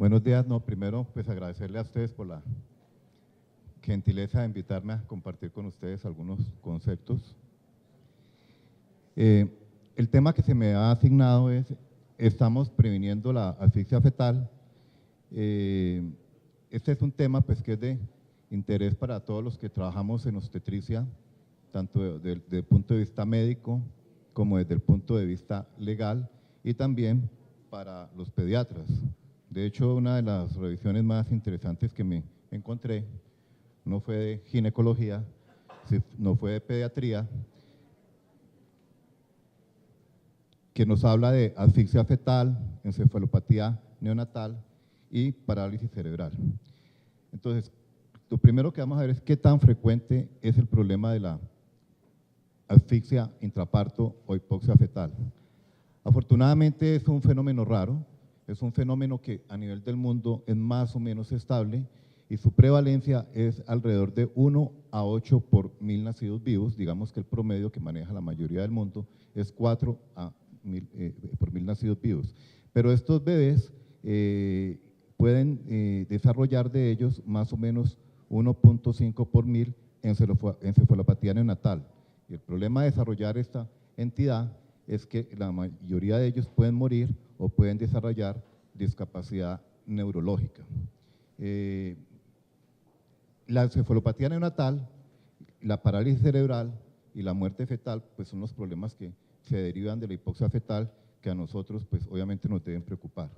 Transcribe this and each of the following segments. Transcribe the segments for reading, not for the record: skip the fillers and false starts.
Buenos días. No, primero, pues agradecerle a ustedes por la gentileza de invitarme a compartir con ustedes algunos conceptos. El tema que se me ha asignado es, estamos previniendo la asfixia fetal. Este es un tema pues, que es de interés para todos los que trabajamos en obstetricia, tanto desde el punto de vista médico como desde el punto de vista legal y también para los pediatras. De hecho, una de las revisiones más interesantes que me encontré no fue de ginecología, no fue de pediatría, que nos habla de asfixia fetal, encefalopatía neonatal y parálisis cerebral. Entonces, lo primero que vamos a ver es qué tan frecuente es el problema de la asfixia intraparto o hipoxia fetal. Afortunadamente es un fenómeno raro, es un fenómeno que a nivel del mundo es más o menos estable y su prevalencia es alrededor de 1 a 8 por 1000 nacidos vivos. Digamos que el promedio que maneja la mayoría del mundo es 4 por 1000 nacidos vivos. Pero estos bebés pueden desarrollar de ellos más o menos 1.5 por 1000 encefalopatía neonatal. Y el problema de desarrollar esta entidad es que la mayoría de ellos pueden morir o pueden desarrollar discapacidad neurológica. La encefalopatía neonatal, la parálisis cerebral y la muerte fetal pues son los problemas que se derivan de la hipoxia fetal que a nosotros pues obviamente nos deben preocupar.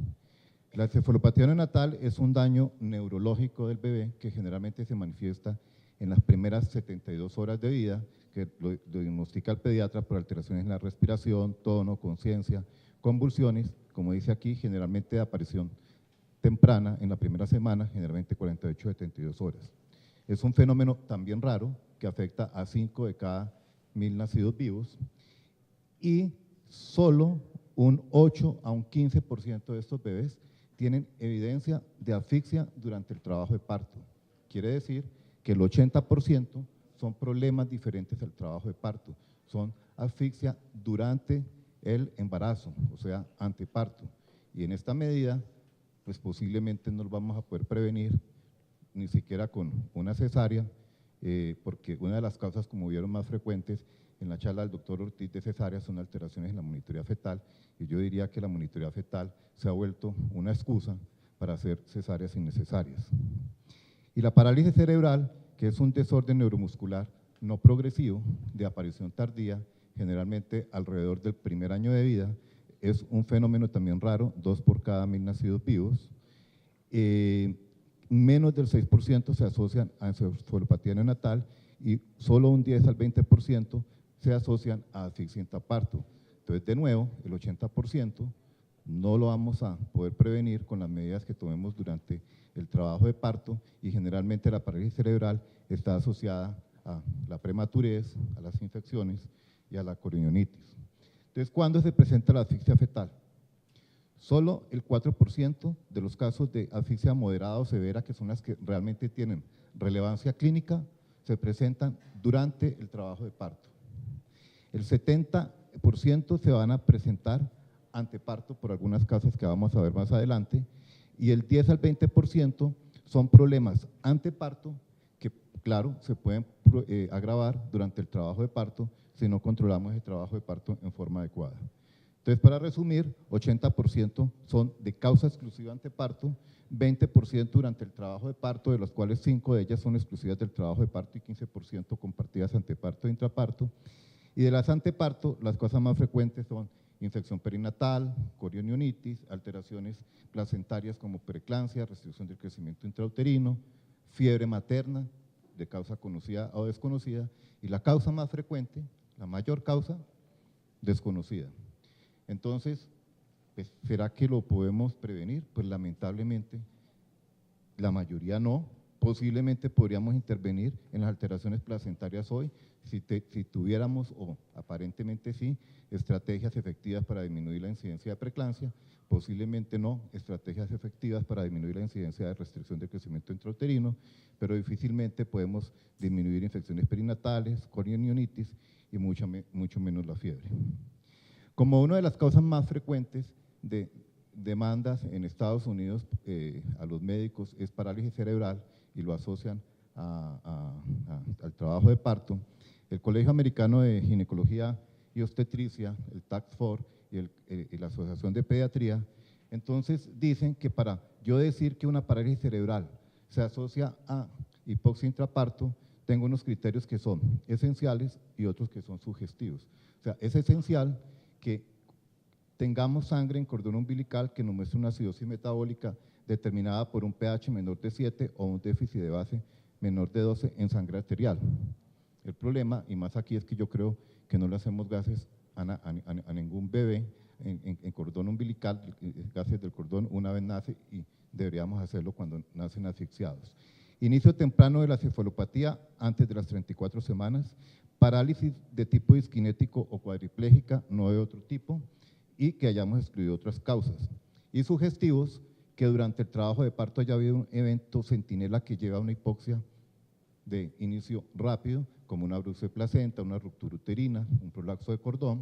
La encefalopatía neonatal es un daño neurológico del bebé que generalmente se manifiesta en las primeras 72 horas de vida, que lo diagnostica el pediatra por alteraciones en la respiración, tono, conciencia, convulsiones, como dice aquí, generalmente de aparición temprana en la primera semana, generalmente 48 a 72 horas. Es un fenómeno también raro que afecta a 5 de cada 1000 nacidos vivos y solo un 8 a un 15% de estos bebés tienen evidencia de asfixia durante el trabajo de parto. Quiere decir que el 80% son problemas diferentes al trabajo de parto, son asfixia durante el embarazo, o sea, anteparto. Y en esta medida, pues posiblemente no lo vamos a poder prevenir ni siquiera con una cesárea, porque una de las causas, como vieron, más frecuentes en la charla del doctor Ortiz de cesárea son alteraciones en la monitoría fetal, y yo diría que la monitoría fetal se ha vuelto una excusa para hacer cesáreas innecesarias. Y la parálisis cerebral, que es un desorden neuromuscular no progresivo de aparición tardía, generalmente alrededor del primer año de vida, es un fenómeno también raro, 2 por cada 1000 nacidos vivos. Menos del 6% se asocian a encefalopatía neonatal y solo un 10 al 20% se asocian a asfixia intraparto. Entonces, de nuevo, el 80% no lo vamos a poder prevenir con las medidas que tomemos durante el trabajo de parto y generalmente la parálisis cerebral está asociada a la prematurez, a las infecciones y a la corionitis. Entonces, ¿cuándo se presenta la asfixia fetal? Solo el 4% de los casos de asfixia moderada o severa, que son las que realmente tienen relevancia clínica, se presentan durante el trabajo de parto. El 70% se van a presentar anteparto por algunas causas que vamos a ver más adelante, y el 10 al 20% son problemas anteparto que, claro, se pueden agravar durante el trabajo de parto si no controlamos el trabajo de parto en forma adecuada. Entonces, para resumir, 80% son de causa exclusiva anteparto, 20% durante el trabajo de parto, de los cuales 5 de ellas son exclusivas del trabajo de parto y 15% compartidas anteparto e intraparto. Y de las anteparto, las cosas más frecuentes son infección perinatal, corionitis, alteraciones placentarias como preeclampsia, restricción del crecimiento intrauterino, fiebre materna de causa conocida o desconocida, y la causa más frecuente, la mayor causa, desconocida. Entonces, pues, ¿será que lo podemos prevenir? Pues lamentablemente, la mayoría no. Posiblemente podríamos intervenir en las alteraciones placentarias hoy si tuviéramos, o aparentemente sí, estrategias efectivas para disminuir la incidencia de preeclampsia, posiblemente no, estrategias efectivas para disminuir la incidencia de restricción del crecimiento intrauterino, pero difícilmente podemos disminuir infecciones perinatales, corionitis y mucho menos la fiebre. Como una de las causas más frecuentes de demandas en Estados Unidos a los médicos es parálisis cerebral y lo asocian al trabajo de parto. El Colegio Americano de Ginecología y Obstetricia, el Task Force y la Asociación de Pediatría, entonces dicen que para yo decir que una parálisis cerebral se asocia a hipoxia intraparto, tengo unos criterios que son esenciales y otros que son sugestivos. O sea, es esencial que tengamos sangre en cordón umbilical que nos muestre una acidosis metabólica determinada por un pH menor de 7 o un déficit de base menor de 12 en sangre arterial. El problema, y más aquí, es que yo creo que no le hacemos gases a ningún bebé en cordón umbilical, gases del cordón una vez nace, y deberíamos hacerlo cuando nacen asfixiados. Inicio temprano de la cefalopatía antes de las 34 semanas, parálisis de tipo disquinético o cuadriplégica, no de otro tipo, y que hayamos excluido otras causas. Y sugestivos, que durante el trabajo de parto haya habido un evento centinela que lleva a una hipoxia de inicio rápido, como una abducción de placenta, una ruptura uterina, un prolapso de cordón,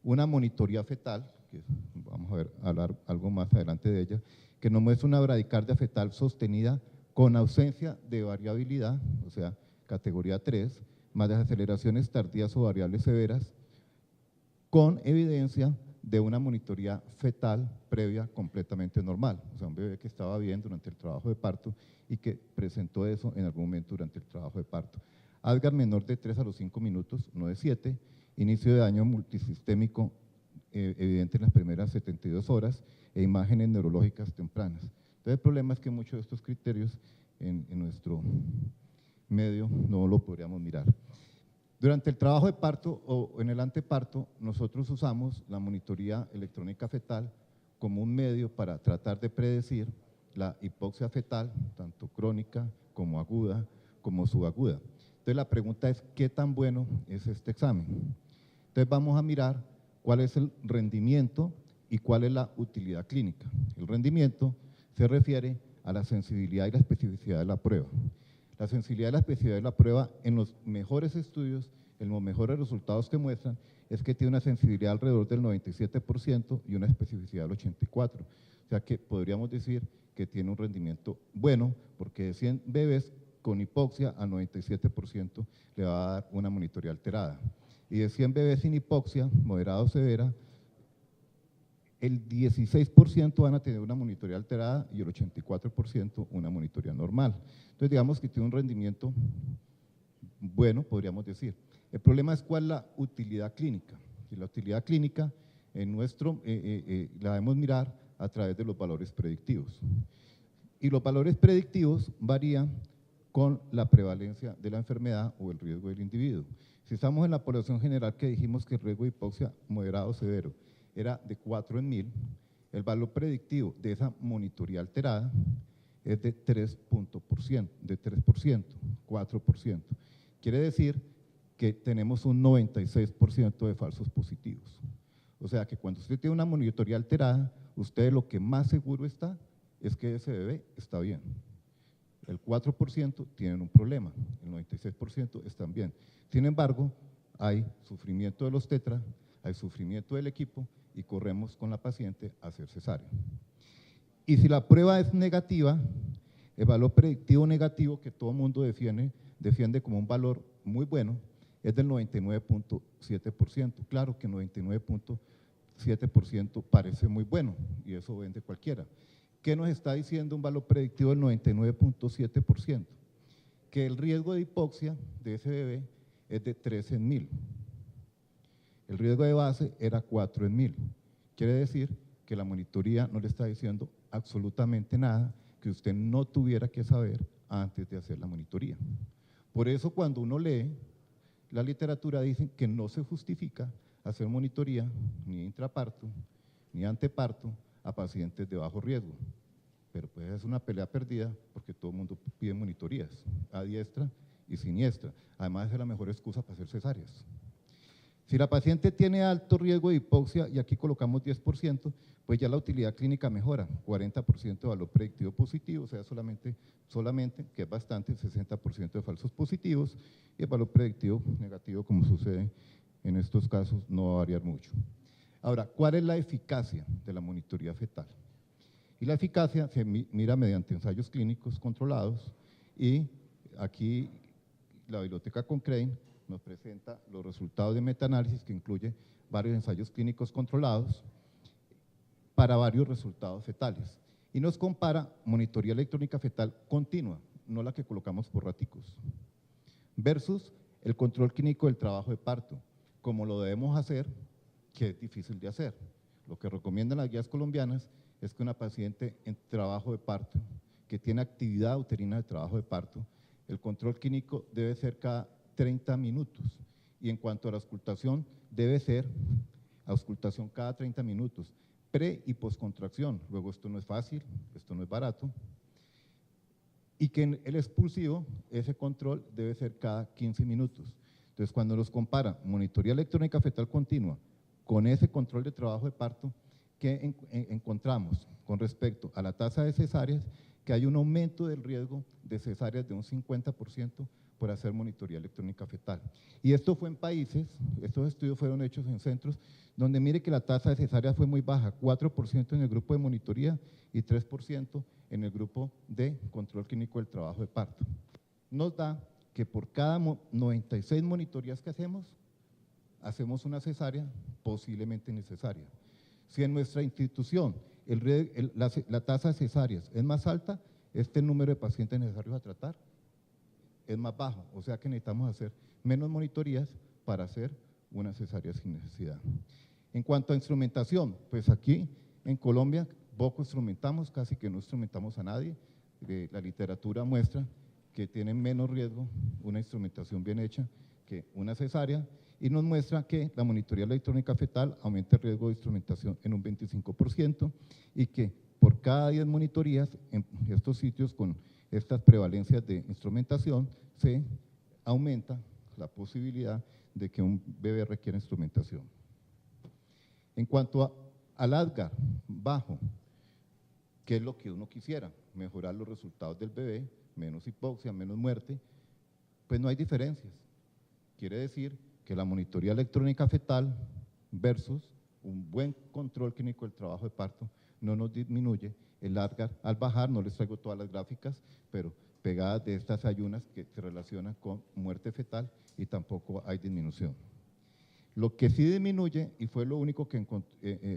una monitoría fetal, que vamos a hablar algo más adelante de ella, que nos muestra una bradicardia fetal sostenida con ausencia de variabilidad, o sea, categoría 3, más desaceleraciones tardías o variables severas, con evidencia de una monitoría fetal previa completamente normal, o sea, un bebé que estaba bien durante el trabajo de parto y que presentó eso en algún momento durante el trabajo de parto. Algar menor de 3 a los 5 minutos, no de 7, inicio de daño multisistémico evidente en las primeras 72 horas e imágenes neurológicas tempranas. Entonces el problema es que muchos de estos criterios en nuestro medio no lo podríamos mirar. Durante el trabajo de parto o en el anteparto, nosotros usamos la monitoría electrónica fetal como un medio para tratar de predecir la hipoxia fetal, tanto crónica como aguda, como subaguda. Entonces la pregunta es, ¿qué tan bueno es este examen? Entonces vamos a mirar cuál es el rendimiento y cuál es la utilidad clínica. El rendimiento se refiere a la sensibilidad y la especificidad de la prueba. La sensibilidad y la especificidad de la prueba en los mejores estudios, en los mejores resultados que muestran, es que tiene una sensibilidad alrededor del 97% y una especificidad del 84%. O sea que podríamos decir que tiene un rendimiento bueno, porque de 100 bebés con hipoxia al 97% le va a dar una monitoría alterada. Y de 100 bebés sin hipoxia, moderada o severa, el 16% van a tener una monitoría alterada y el 84% una monitoría normal. Entonces, digamos que tiene un rendimiento bueno, podríamos decir. El problema es cuál es la utilidad clínica. Y la utilidad clínica la debemos mirar a través de los valores predictivos. Y los valores predictivos varían con la prevalencia de la enfermedad o el riesgo del individuo. Si estamos en la población general que dijimos que el riesgo de hipoxia moderado o severo era de 4 en 1000, el valor predictivo de esa monitoría alterada es de 3%, 4%. Quiere decir que tenemos un 96% de falsos positivos. O sea que cuando usted tiene una monitoría alterada, usted lo que más seguro está es que ese bebé está bien. El 4% tienen un problema, el 96% están bien. Sin embargo, hay sufrimiento de los tetra, hay sufrimiento del equipo y corremos con la paciente a hacer cesárea. Y si la prueba es negativa, el valor predictivo negativo que todo el mundo defiende como un valor muy bueno, es del 99.7%. Claro que 99.7% parece muy bueno y eso vende cualquiera. ¿Qué nos está diciendo un valor predictivo del 99.7%? Que el riesgo de hipoxia de ese bebé es de 3 en 1000. El riesgo de base era 4 en 1000. Quiere decir que la monitoría no le está diciendo absolutamente nada que usted no tuviera que saber antes de hacer la monitoría. Por eso cuando uno lee la literatura dicen que no se justifica hacer monitoría ni intraparto ni anteparto a pacientes de bajo riesgo. Pero pues es una pelea perdida porque todo el mundo pide monitorías a diestra y siniestra. Además es la mejor excusa para hacer cesáreas. Si la paciente tiene alto riesgo de hipoxia, y aquí colocamos 10%, pues ya la utilidad clínica mejora, 40% de valor predictivo positivo, o sea, solamente, que es bastante, 60% de falsos positivos, y el valor predictivo negativo, como sucede en estos casos, no va a variar mucho. Ahora, ¿cuál es la eficacia de la monitoría fetal? Y la eficacia se mira mediante ensayos clínicos controlados y aquí la biblioteca Cochrane nos presenta los resultados de metaanálisis que incluye varios ensayos clínicos controlados para varios resultados fetales y nos compara monitoría electrónica fetal continua, no la que colocamos por raticos, versus el control clínico del trabajo de parto, como lo debemos hacer, que es difícil de hacer. Lo que recomiendan las guías colombianas es que una paciente en trabajo de parto, que tiene actividad uterina de trabajo de parto, el control clínico debe ser cada 30 minutos. Y en cuanto a la auscultación, debe ser auscultación cada 30 minutos, pre y postcontracción. Luego esto no es fácil, esto no es barato. Y que en el expulsivo, ese control debe ser cada 15 minutos. Entonces, cuando los compara monitoría electrónica fetal continua con ese control de trabajo de parto, ¿qué encontramos con respecto a la tasa de cesáreas? Que hay un aumento del riesgo de cesáreas de un 50% por hacer monitoría electrónica fetal. Y esto fue en países, estos estudios fueron hechos en centros, donde mire que la tasa de cesáreas fue muy baja, 4% en el grupo de monitoría y 3% en el grupo de control clínico del trabajo de parto. Nos da que por cada 96 monitorías que hacemos una cesárea posiblemente necesaria. Si en nuestra institución la tasa de cesáreas es más alta, este número de pacientes necesarios a tratar es más bajo, o sea que necesitamos hacer menos monitorías para hacer una cesárea sin necesidad. En cuanto a instrumentación, pues aquí en Colombia poco instrumentamos, casi que no instrumentamos a nadie. La literatura muestra que tiene menos riesgo una instrumentación bien hecha que una cesárea y nos muestra que la monitoría electrónica fetal aumenta el riesgo de instrumentación en un 25% y que por cada 10 monitorías en estos sitios con estas prevalencias de instrumentación se aumenta la posibilidad de que un bebé requiera instrumentación. En cuanto al ADGAR bajo, ¿qué es lo que uno quisiera? Mejorar los resultados del bebé, menos hipoxia, menos muerte, pues no hay diferencias. Quiere decir que la monitoría electrónica fetal versus un buen control clínico del trabajo de parto no nos disminuye el ADGAR al bajar. No les traigo todas las gráficas, pero pegadas de estas ayunas que se relacionan con muerte fetal y tampoco hay disminución. Lo que sí disminuye, y fue lo único que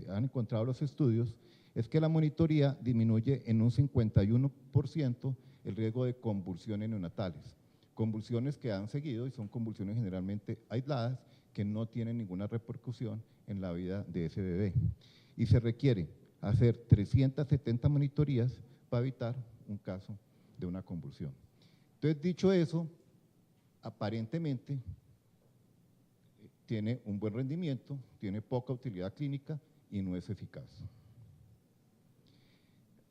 han encontrado los estudios, es que la monitoría disminuye en un 51% el riesgo de convulsiones neonatales. Convulsiones que han seguido y son convulsiones generalmente aisladas que no tienen ninguna repercusión en la vida de ese bebé. Y se requiere hacer 370 monitorías para evitar un caso de una convulsión. Entonces, dicho eso, aparentemente tiene un buen rendimiento, tiene poca utilidad clínica y no es eficaz.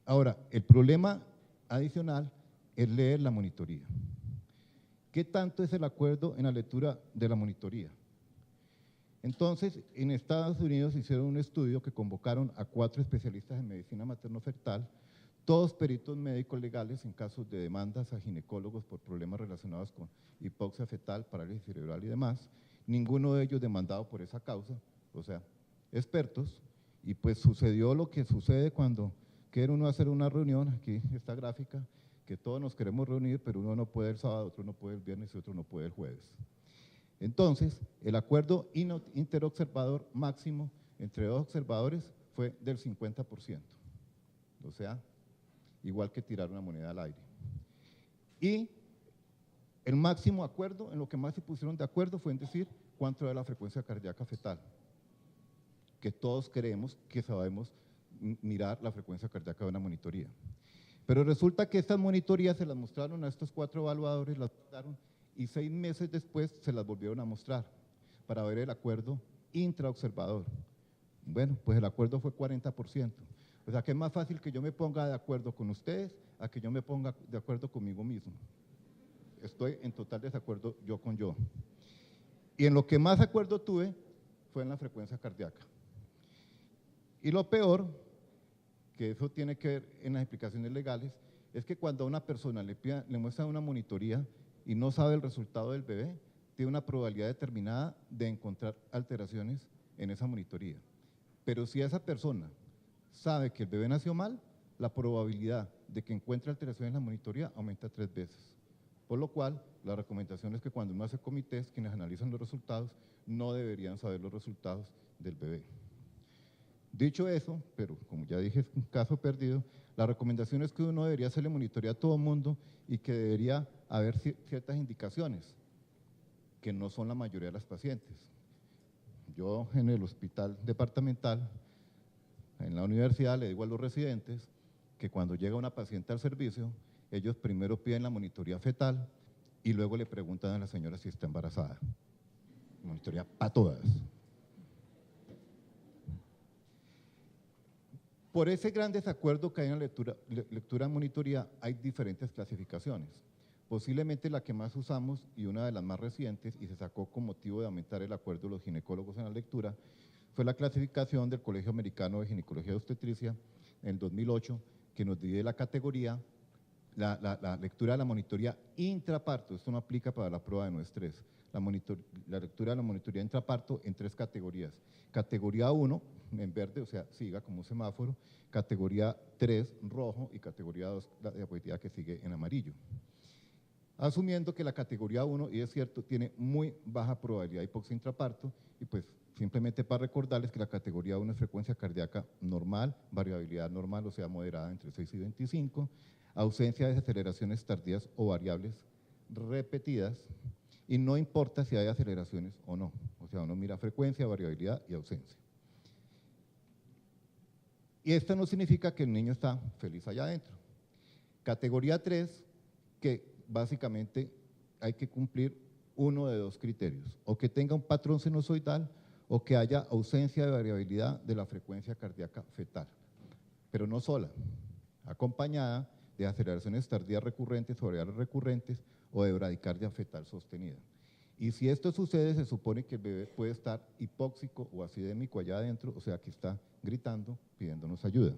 Ahora, el problema adicional es leer la monitoría. ¿Qué tanto es el acuerdo en la lectura de la monitoría? Entonces, en Estados Unidos hicieron un estudio que convocaron a 4 especialistas en medicina materno-fetal, todos peritos médicos legales en casos de demandas a ginecólogos por problemas relacionados con hipoxia fetal, parálisis cerebral y demás, ninguno de ellos demandado por esa causa, o sea, expertos, y pues sucedió lo que sucede cuando quiere uno hacer una reunión, aquí esta gráfica, que todos nos queremos reunir, pero uno no puede el sábado, otro no puede el viernes y otro no puede el jueves. Entonces, el acuerdo interobservador máximo entre 2 observadores fue del 50%, o sea, igual que tirar una moneda al aire. Y el máximo acuerdo, en lo que más se pusieron de acuerdo fue en decir cuánto era la frecuencia cardíaca fetal, que todos creemos que sabemos mirar la frecuencia cardíaca de una monitoría. Pero resulta que estas monitorías se las mostraron a estos 4 evaluadores, las daron y 6 meses después se las volvieron a mostrar para ver el acuerdo intraobservador. Bueno, pues el acuerdo fue 40%. O sea que es más fácil que yo me ponga de acuerdo con ustedes a que yo me ponga de acuerdo conmigo mismo. Estoy en total desacuerdo yo con yo. Y en lo que más acuerdo tuve fue en la frecuencia cardíaca. Y lo peor, que eso tiene que ver en las explicaciones legales, es que cuando a una persona le muestran una monitoría y no sabe el resultado del bebé, tiene una probabilidad determinada de encontrar alteraciones en esa monitoría. Pero si esa persona sabe que el bebé nació mal, la probabilidad de que encuentre alteraciones en la monitoría aumenta 3 veces. Por lo cual, la recomendación es que cuando uno hace comités, quienes analizan los resultados no deberían saber los resultados del bebé. Dicho eso, pero como ya dije, es un caso perdido, la recomendación es que uno debería hacerle monitoría a todo el mundo y que debería haber ciertas indicaciones, que no son la mayoría de las pacientes. Yo en el hospital departamental, en la universidad, le digo a los residentes que cuando llega una paciente al servicio, ellos primero piden la monitoría fetal y luego le preguntan a la señora si está embarazada. Monitoría para todas. Por ese gran desacuerdo que hay en la lectura de monitoría, hay diferentes clasificaciones. Posiblemente la que más usamos y una de las más recientes, y se sacó con motivo de aumentar el acuerdo de los ginecólogos en la lectura, fue la clasificación del Colegio Americano de Ginecología y Obstetricia en el 2008, que nos divide la categoría, la lectura de la monitoría intraparto. Esto no aplica para la prueba de no estrés. La lectura de la monitoría intraparto en 3 categorías. Categoría 1, en verde, o sea, siga como un semáforo. Categoría 3, rojo, y categoría 2, la diapositiva que sigue en amarillo. Asumiendo que la categoría 1, y es cierto, tiene muy baja probabilidad de hipoxia intraparto, y pues simplemente para recordarles que la categoría 1 es frecuencia cardíaca normal, variabilidad normal, o sea, moderada entre 6 y 25, ausencia de aceleraciones tardías o variables repetidas, y no importa si hay aceleraciones o no, o sea, uno mira frecuencia, variabilidad y ausencia. Y esto no significa que el niño está feliz allá adentro. Categoría 3, que básicamente hay que cumplir uno de 2 criterios, o que tenga un patrón sinusoidal o que haya ausencia de variabilidad de la frecuencia cardíaca fetal, pero no sola, acompañada de aceleraciones tardías recurrentes o variables recurrentes o de bradicardia fetal sostenida. Y si esto sucede, se supone que el bebé puede estar hipóxico o acidémico allá adentro, o sea que está gritando, pidiéndonos ayuda.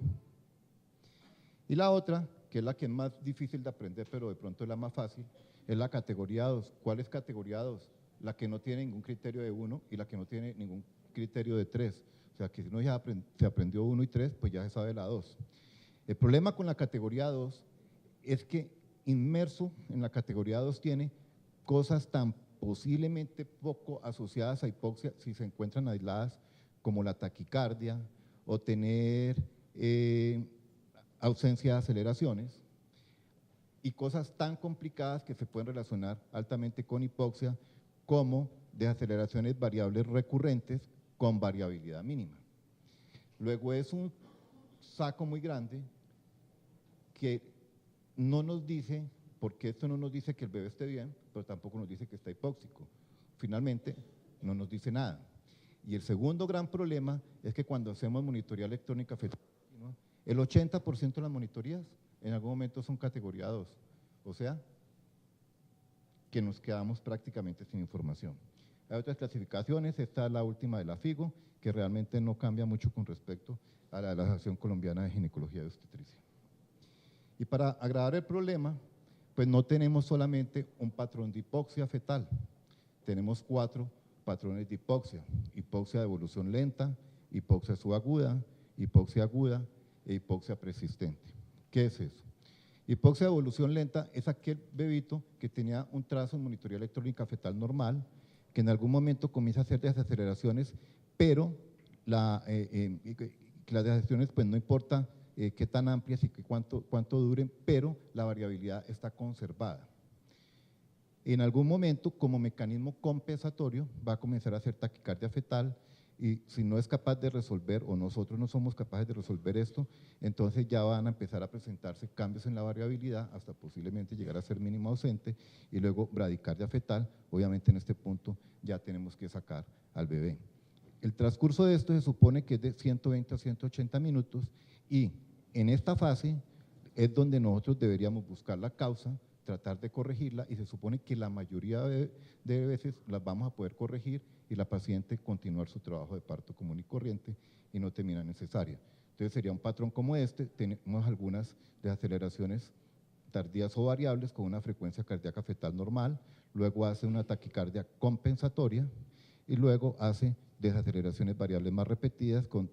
Y la otra, que es la que es más difícil de aprender, pero de pronto es la más fácil, es la categoría 2. ¿Cuál es categoría 2? La que no tiene ningún criterio de 1 y la que no tiene ningún criterio de 3. O sea que si uno ya se aprendió 1 y 3, pues ya se sabe la 2. El problema con la categoría 2 es que inmerso en la categoría 2 tiene cosas tan posiblemente poco asociadas a hipoxia si se encuentran aisladas, como la taquicardia o tener ausencia de aceleraciones, y cosas tan complicadas que se pueden relacionar altamente con hipoxia, como desaceleraciones variables recurrentes con variabilidad mínima. Luego es un saco muy grande que no nos dice, porque esto no nos dice que el bebé esté bien, pero tampoco nos dice que está hipóxico. Finalmente, no nos dice nada. Y el segundo gran problema es que cuando hacemos monitoría electrónica fetal, el 80% de las monitorías en algún momento son categoría 2, o sea, que nos quedamos prácticamente sin información. Hay otras clasificaciones, esta es la última de la FIGO, que realmente no cambia mucho con respecto a la de la Asociación Colombiana de Ginecología y Obstetricia. Y para agravar el problema, pues no tenemos solamente un patrón de hipoxia fetal, tenemos 4 patrones de hipoxia: hipoxia de evolución lenta, hipoxia subaguda, hipoxia aguda e hipoxia persistente. ¿Qué es eso? Hipoxia de evolución lenta es aquel bebito que tenía un trazo en monitoría electrónica fetal normal, que en algún momento comienza a hacer desaceleraciones, pero las desaceleraciones pues no importa qué tan amplias y cuánto duren, pero la variabilidad está conservada. En algún momento, como mecanismo compensatorio, va a comenzar a hacer taquicardia fetal, y si no es capaz de resolver, o nosotros no somos capaces de resolver esto, entonces ya van a empezar a presentarse cambios en la variabilidad, hasta posiblemente llegar a ser mínimo ausente, y luego bradicardia fetal. Obviamente en este punto ya tenemos que sacar al bebé. El transcurso de esto se supone que es de 120 a 180 minutos, y en esta fase es donde nosotros deberíamos buscar la causa, tratar de corregirla, y se supone que la mayoría de veces las vamos a poder corregir y la paciente continuar su trabajo de parto común y corriente y no termina en cesárea. Entonces sería un patrón como este. Tenemos algunas desaceleraciones tardías o variables con una frecuencia cardíaca fetal normal, luego hace una taquicardia compensatoria y luego hace desaceleraciones variables más repetidas con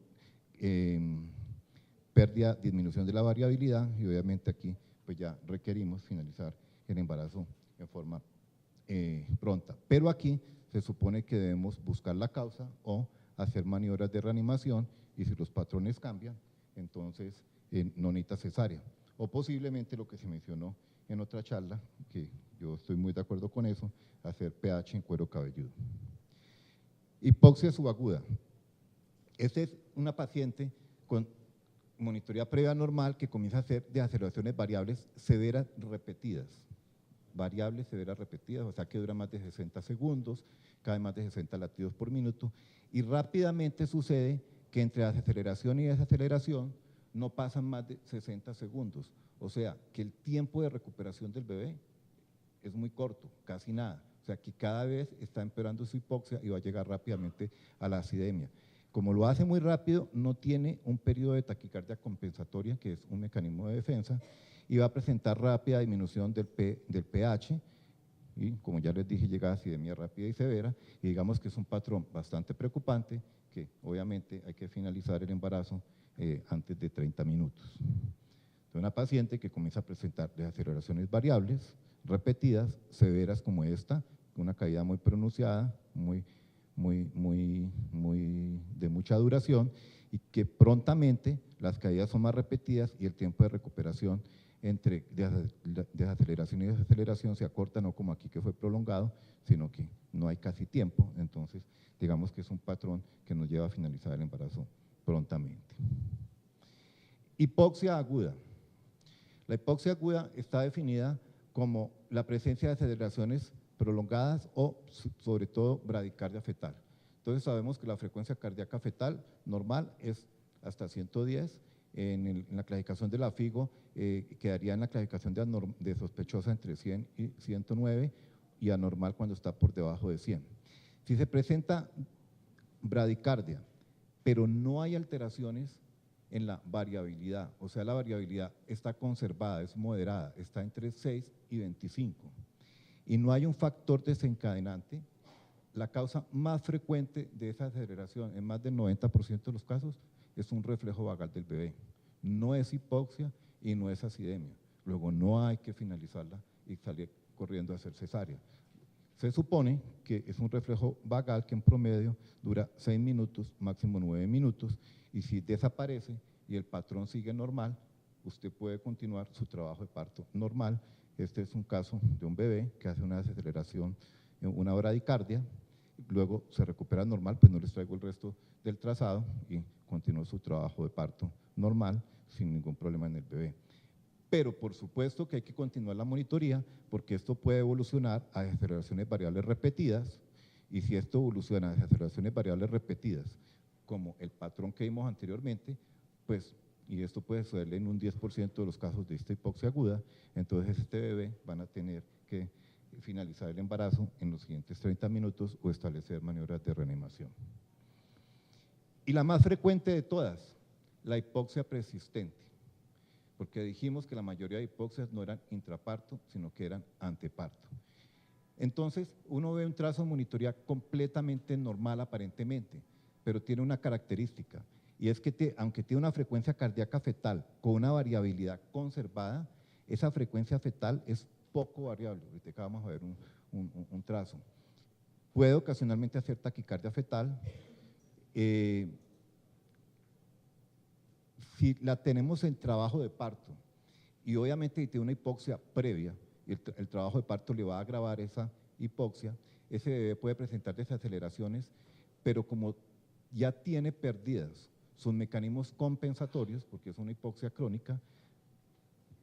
pérdida, disminución de la variabilidad y obviamente aquí pues ya requerimos finalizar el embarazo en forma pronta. Pero aquí se supone que debemos buscar la causa o hacer maniobras de reanimación y si los patrones cambian, entonces no necesita cesárea. O posiblemente lo que se mencionó en otra charla, que yo estoy muy de acuerdo con eso, hacer pH en cuero cabelludo. Hipoxia subaguda. Esta es una paciente con monitoría previa normal que comienza a hacer desaceleraciones variables severas repetidas. Variables severas repetidas, o sea que dura más de 60 segundos, cada más de 60 latidos por minuto, y rápidamente sucede que entre aceleración y desaceleración no pasan más de 60 segundos, o sea que el tiempo de recuperación del bebé es muy corto, casi nada, o sea que cada vez está empeorando su hipoxia y va a llegar rápidamente a la acidemia. Como lo hace muy rápido, no tiene un periodo de taquicardia compensatoria, que es un mecanismo de defensa, y va a presentar rápida disminución del pH, y como ya les dije, llega a acidemia rápida y severa, y digamos que es un patrón bastante preocupante, que obviamente hay que finalizar el embarazo antes de 30 minutos. Entonces, una paciente que comienza a presentar desaceleraciones variables, repetidas, severas como esta, una caída muy pronunciada, de mucha duración, y que prontamente las caídas son más repetidas y el tiempo de recuperación entre desaceleración y desaceleración se acorta, no como aquí que fue prolongado, sino que no hay casi tiempo, entonces digamos que es un patrón que nos lleva a finalizar el embarazo prontamente. Hipoxia aguda. La hipoxia aguda está definida como la presencia de aceleraciones prolongadas o sobre todo bradicardia fetal. Entonces sabemos que la frecuencia cardíaca fetal normal es hasta 110, en la clasificación de la FIGO quedaría en la clasificación de sospechosa entre 100 y 109 y anormal cuando está por debajo de 100. Si se presenta bradicardia, pero no hay alteraciones en la variabilidad, o sea, la variabilidad está conservada, es moderada, está entre 6 y 25, y no hay un factor desencadenante, la causa más frecuente de esa aceleración, en más del 90% de los casos, es un reflejo vagal del bebé. No es hipoxia y no es acidemia. Luego no hay que finalizarla y salir corriendo a hacer cesárea. Se supone que es un reflejo vagal que en promedio dura 6 minutos, máximo 9 minutos, y si desaparece y el patrón sigue normal, usted puede continuar su trabajo de parto normal. Este es un caso de un bebé que hace una desaceleración, una bradicardia, luego se recupera normal, pues no les traigo el resto del trazado y continúa su trabajo de parto normal sin ningún problema en el bebé. Pero por supuesto que hay que continuar la monitoría porque esto puede evolucionar a desaceleraciones variables repetidas, y si esto evoluciona a desaceleraciones variables repetidas, como el patrón que vimos anteriormente, pues, y esto puede sucederle en un 10% de los casos de esta hipoxia aguda, entonces este bebé van a tener que finalizar el embarazo en los siguientes 30 minutos o establecer maniobras de reanimación. Y la más frecuente de todas, la hipoxia persistente, porque dijimos que la mayoría de hipoxias no eran intraparto, sino que eran anteparto. Entonces, uno ve un trazo de monitoría completamente normal aparentemente, pero tiene una característica, y es que aunque tiene una frecuencia cardíaca fetal con una variabilidad conservada, esa frecuencia fetal es poco variable. Ahorita acá vamos a ver un trazo. Puede ocasionalmente hacer taquicardia fetal. Si la tenemos en trabajo de parto y obviamente tiene una hipoxia previa, y el trabajo de parto le va a agravar esa hipoxia, ese bebé puede presentar desaceleraciones, pero como ya tiene perdidas sus mecanismos compensatorios, porque es una hipoxia crónica,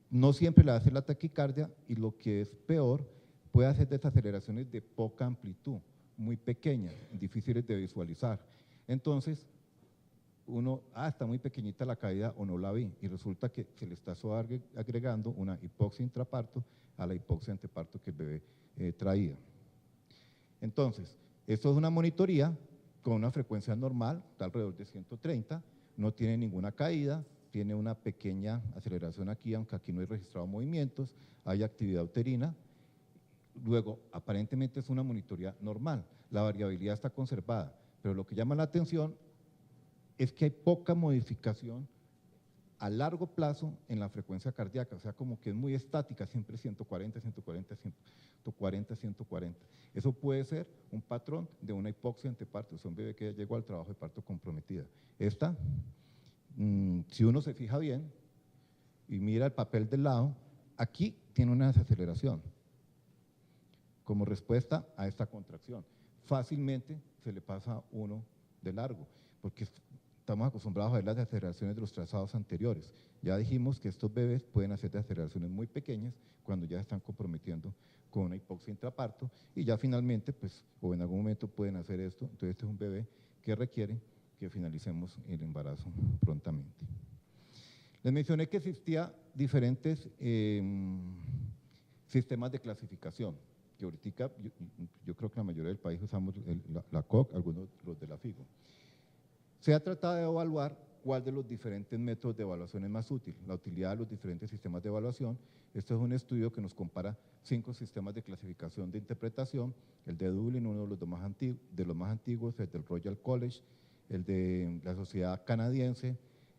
no siempre le hace la taquicardia y lo que es peor, puede hacer desaceleraciones de poca amplitud, muy pequeñas, difíciles de visualizar. Entonces, uno, está muy pequeñita la caída o no la vi, y resulta que se le está agregando una hipoxia intraparto a la hipoxia anteparto que el bebé traía. Entonces, esto es una monitoría con una frecuencia normal, está alrededor de 130, no tiene ninguna caída, tiene una pequeña aceleración aquí, aunque aquí no hay registrado movimientos, hay actividad uterina. Luego, aparentemente es una monitoría normal, la variabilidad está conservada, pero lo que llama la atención es que hay poca modificación a largo plazo en la frecuencia cardíaca, o sea, como que es muy estática, siempre 140, 140, 140, 140. Eso puede ser un patrón de una hipoxia anteparto, o sea, un bebé que ya llegó al trabajo de parto comprometida. Esta, si uno se fija bien y mira el papel del lado, aquí tiene una desaceleración como respuesta a esta contracción. Fácilmente se le pasa uno de largo, porque estamos acostumbrados a ver las desaceleraciones de los trazados anteriores. Ya dijimos que estos bebés pueden hacer desaceleraciones muy pequeñas cuando ya están comprometiendo con una hipoxia intraparto y ya finalmente, pues, o en algún momento pueden hacer esto. Entonces, este es un bebé que requiere que finalicemos el embarazo prontamente. Les mencioné que existía diferentes sistemas de clasificación, que ahorita yo creo que la mayoría del país usamos la COC, algunos los de la FIGO. Se ha tratado de evaluar cuál de los diferentes métodos de evaluación es más útil, la utilidad de los diferentes sistemas de evaluación. Este es un estudio que nos compara 5 sistemas de clasificación de interpretación, el de Dublin, uno de los más antiguos, el del Royal College, el de la Sociedad Canadiense,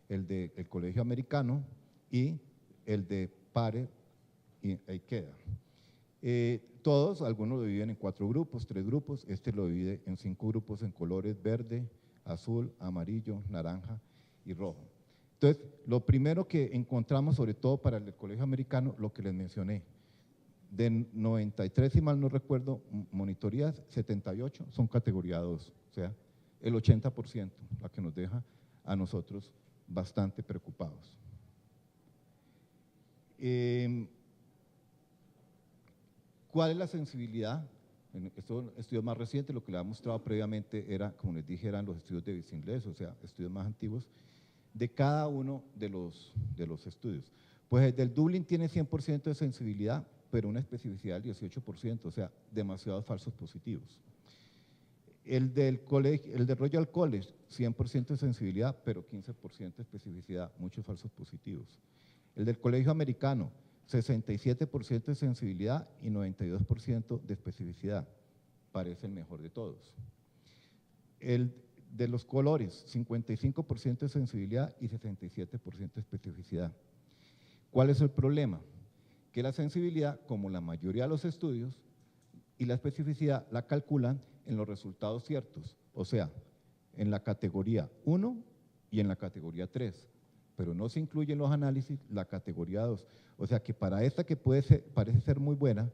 el del Colegio Americano y el de Parer y IKEA. Todos, algunos lo dividen en 4 grupos, 3 grupos, este lo divide en 5 grupos en colores verde, azul, amarillo, naranja y rojo. Entonces, lo primero que encontramos, sobre todo para el Colegio Americano, lo que les mencioné, de 93, si mal no recuerdo, monitorías, 78 son categoría 2, o sea, el 80%, la que nos deja a nosotros bastante preocupados. ¿Cuál es la sensibilidad? Estos estudios más recientes, lo que les ha mostrado previamente era, como les dije, eran los estudios de Visinglés, o sea, estudios más antiguos, de cada uno de los estudios. Pues el del Dublin tiene 100% de sensibilidad, pero una especificidad del 18%, o sea, demasiados falsos positivos. El del Royal College, 100% de sensibilidad, pero 15% de especificidad, muchos falsos positivos. El del Colegio Americano, 67% de sensibilidad y 92% de especificidad, parece el mejor de todos. El de los colores, 55% de sensibilidad y 67% de especificidad. ¿Cuál es el problema? Que la sensibilidad, como la mayoría de los estudios, y la especificidad la calculan en los resultados ciertos, o sea, en la categoría 1 y en la categoría 3, pero no se incluye en los análisis la categoría 2. O sea que para esta que parece ser muy buena,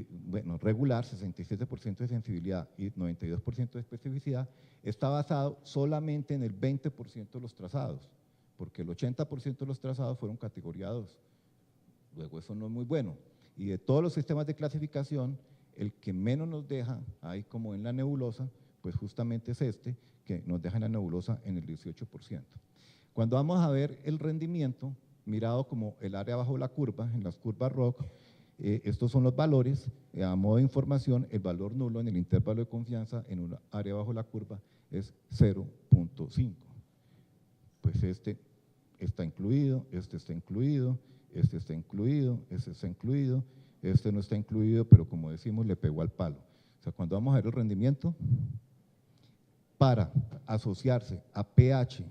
bueno, regular, 67% de sensibilidad y 92% de especificidad, está basado solamente en el 20% de los trazados, porque el 80% de los trazados fueron categoría 2. Luego eso no es muy bueno. Y de todos los sistemas de clasificación, el que menos nos deja, ahí como en la nebulosa, pues justamente es este, que nos deja en la nebulosa en el 18%. Cuando vamos a ver el rendimiento, mirado como el área bajo la curva, en las curvas ROC, estos son los valores, a modo de información, el valor nulo en el intervalo de confianza en un área bajo la curva es 0.5. Pues este está incluido, este está incluido, este está incluido, este está incluido, este no está incluido, pero como decimos, le pegó al palo. O sea, cuando vamos a ver el rendimiento, para asociarse a pH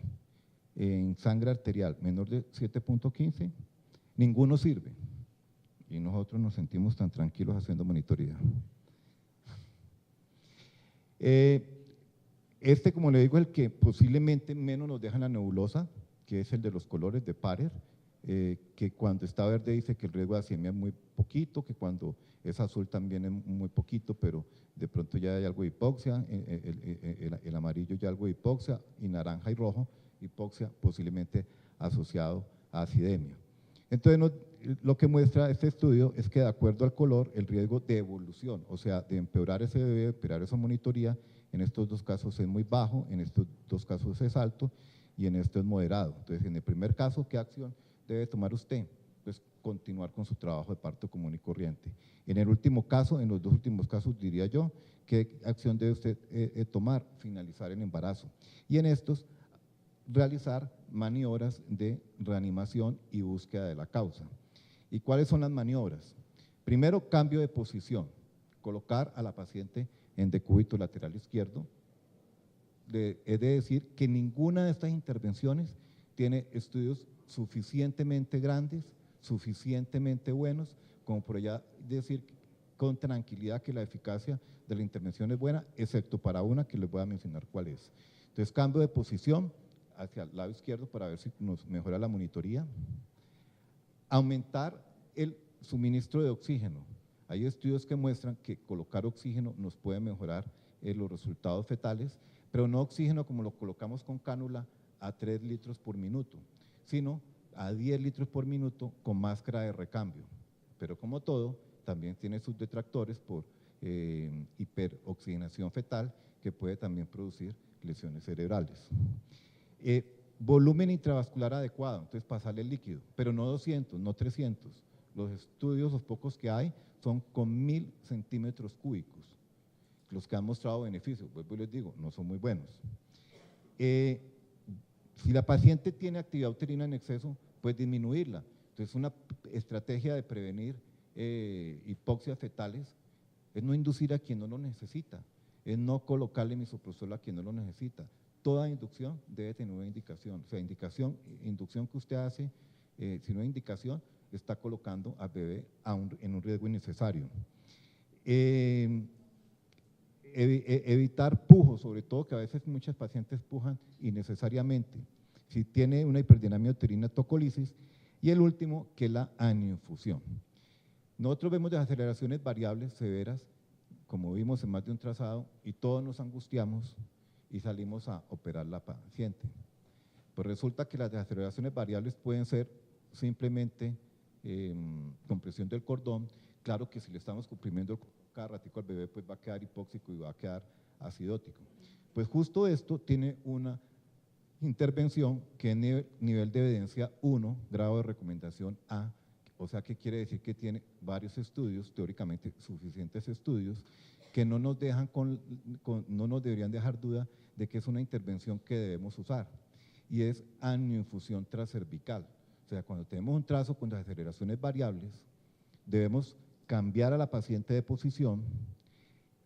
en sangre arterial menor de 7.15, ninguno sirve. Y nosotros nos sentimos tan tranquilos haciendo monitoría. Este, como le digo, es el que posiblemente menos nos deja en la nebulosa, que es el de los colores de Parer, que cuando está verde dice que el riesgo de acidemia es muy poquito, que cuando es azul también es muy poquito, pero de pronto ya hay algo de hipoxia, el amarillo ya algo de hipoxia, y naranja y rojo, hipoxia posiblemente asociado a acidemia. Entonces, lo que muestra este estudio es que de acuerdo al color, el riesgo de evolución, o sea, de empeorar ese bebé, empeorar esa monitoría, en estos 2 casos es muy bajo, en estos 2 casos es alto y en esto es moderado. Entonces, en el primer caso, ¿qué acción debe tomar usted? Pues continuar con su trabajo de parto común y corriente. En el último caso, en los 2 últimos casos, diría yo, ¿qué acción debe usted tomar? Finalizar el embarazo. Y en estos, realizar maniobras de reanimación y búsqueda de la causa. ¿Y cuáles son las maniobras? Primero, cambio de posición, colocar a la paciente en decúbito lateral izquierdo, es de decir que ninguna de estas intervenciones tiene estudios suficientemente grandes, suficientemente buenos, como por ya decir con tranquilidad que la eficacia de la intervención es buena, excepto para una que les voy a mencionar cuál es. Entonces, cambio de posición hacia el lado izquierdo para ver si nos mejora la monitoría. Aumentar el suministro de oxígeno. Hay estudios que muestran que colocar oxígeno nos puede mejorar los resultados fetales, pero no oxígeno como lo colocamos con cánula a 3 litros por minuto, sino a 10 litros por minuto con máscara de recambio. Pero como todo, también tiene sus detractores por hiperoxigenación fetal, que puede también producir lesiones cerebrales. Volumen intravascular adecuado, entonces pasarle el líquido, pero no 200, no 300. Los estudios, los pocos que hay, son con 1000 centímetros cúbicos. Los que han mostrado beneficios, pues les digo, no son muy buenos. Si la paciente tiene actividad uterina en exceso, pues disminuirla. Entonces, una estrategia de prevenir hipoxias fetales es no inducir a quien no lo necesita, es no colocarle misoprostol a quien no lo necesita. Toda inducción debe tener una indicación, o sea, inducción que usted hace, si no hay indicación, está colocando al bebé en un riesgo innecesario. Evitar pujos, sobre todo que a veces muchas pacientes pujan innecesariamente. Si tiene una hiperdinamia uterina, tocolisis. Y el último, que es la anioinfusión. Nosotros vemos desaceleraciones variables severas, como vimos en más de un trazado, y todos nos angustiamos y salimos a operar la paciente. Pues resulta que las desaceleraciones variables pueden ser simplemente compresión del cordón. Claro que si le estamos comprimiendo cada ratico al bebé, pues va a quedar hipóxico y va a quedar acidótico. Pues justo esto tiene una intervención que es nivel de evidencia 1, grado de recomendación A, o sea que quiere decir que tiene varios estudios, teóricamente suficientes estudios, que no nos deberían dejar duda de que es una intervención que debemos usar, y es anioinfusión transcervical. O sea, cuando tenemos un trazo con desaceleraciones variables, debemos cambiar a la paciente de posición,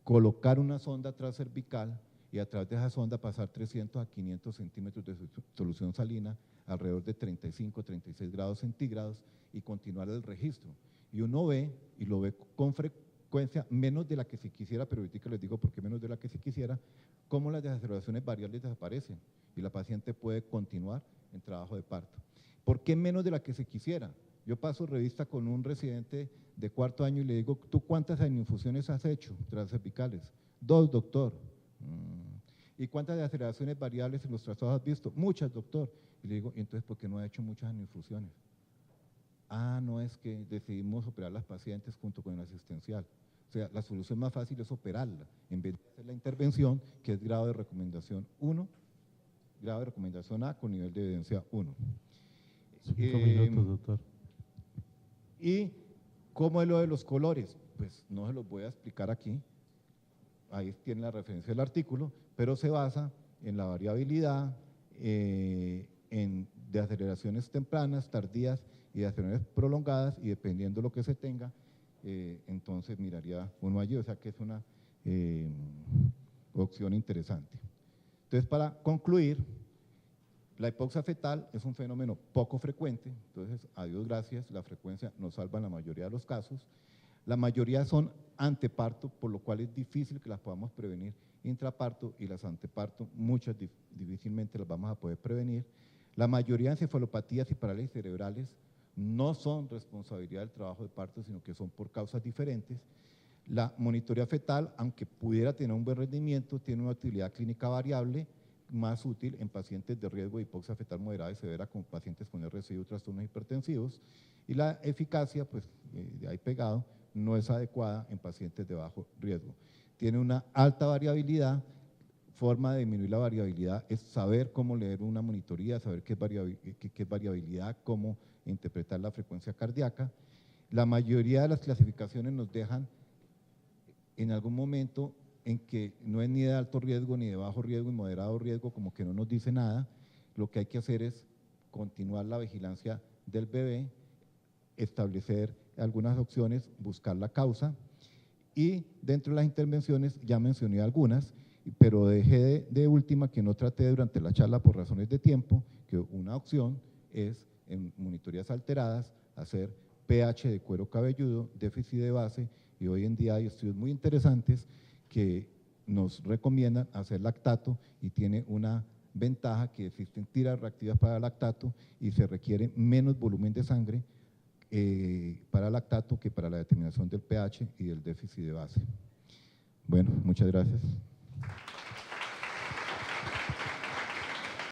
colocar una sonda transcervical y a través de esa sonda pasar 300 a 500 centímetros de solución salina alrededor de 35, 36 grados centígrados y continuar el registro. Y uno ve, y lo ve con frecuencia, menos de la que se quisiera, pero ahorita les digo por qué menos de la que se quisiera, cómo las desaceleraciones variables desaparecen y la paciente puede continuar en trabajo de parto. ¿Por qué menos de la que se quisiera? Yo paso revista con un residente de 4º año y le digo, ¿tú cuántas anioinfusiones has hecho transcervicales? 2, doctor. ¿Y cuántas desaceleraciones variables en los trazados has visto? Muchas, doctor. Y le digo, ¿y entonces por qué no ha hecho muchas anioinfusiones? Ah, no, es que decidimos operar las pacientes junto con el asistencial. O sea, la solución más fácil es operarla, en vez de hacer la intervención, que es grado de recomendación 1, grado de recomendación A con nivel de evidencia 1. 5 minutos, doctor. ¿Y cómo es lo de los colores? Pues no se los voy a explicar aquí, ahí tiene la referencia del artículo, pero se basa en la variabilidad, en desaceleraciones tempranas, tardías y desaceleraciones prolongadas, y dependiendo de lo que se tenga, entonces miraría uno allí, o sea que es una opción interesante. Entonces, para concluir, la hipoxia fetal es un fenómeno poco frecuente, entonces, a Dios gracias, la frecuencia nos salva en la mayoría de los casos. La mayoría son anteparto, por lo cual es difícil que las podamos prevenir intraparto, y las anteparto, muchas difícilmente las vamos a poder prevenir. La mayoría de encefalopatías y parálisis cerebrales no son responsabilidad del trabajo de parto, sino que son por causas diferentes. La monitoría fetal, aunque pudiera tener un buen rendimiento, tiene una utilidad clínica variable, más útil en pacientes de riesgo de hipoxia fetal moderada y severa, como pacientes con RCI o trastornos hipertensivos, y la eficacia, pues de ahí pegado, no es adecuada en pacientes de bajo riesgo. Tiene una alta variabilidad. Forma de disminuir la variabilidad es saber cómo leer una monitoría, saber qué es variabilidad, cómo interpretar la frecuencia cardíaca. La mayoría de las clasificaciones nos dejan en algún momento en que no es ni de alto riesgo ni de bajo riesgo y moderado riesgo, como que no nos dice nada. Lo que hay que hacer es continuar la vigilancia del bebé, establecer algunas opciones, buscar la causa, y dentro de las intervenciones ya mencioné algunas, pero dejé de última, que no traté durante la charla por razones de tiempo, que una opción es en monitorías alteradas hacer pH de cuero cabelludo, déficit de base, y hoy en día hay estudios muy interesantes que nos recomiendan hacer lactato y tiene una ventaja que existen tiras reactivas para lactato y se requiere menos volumen de sangre para lactato que para la determinación del pH y del déficit de base. Bueno, muchas gracias.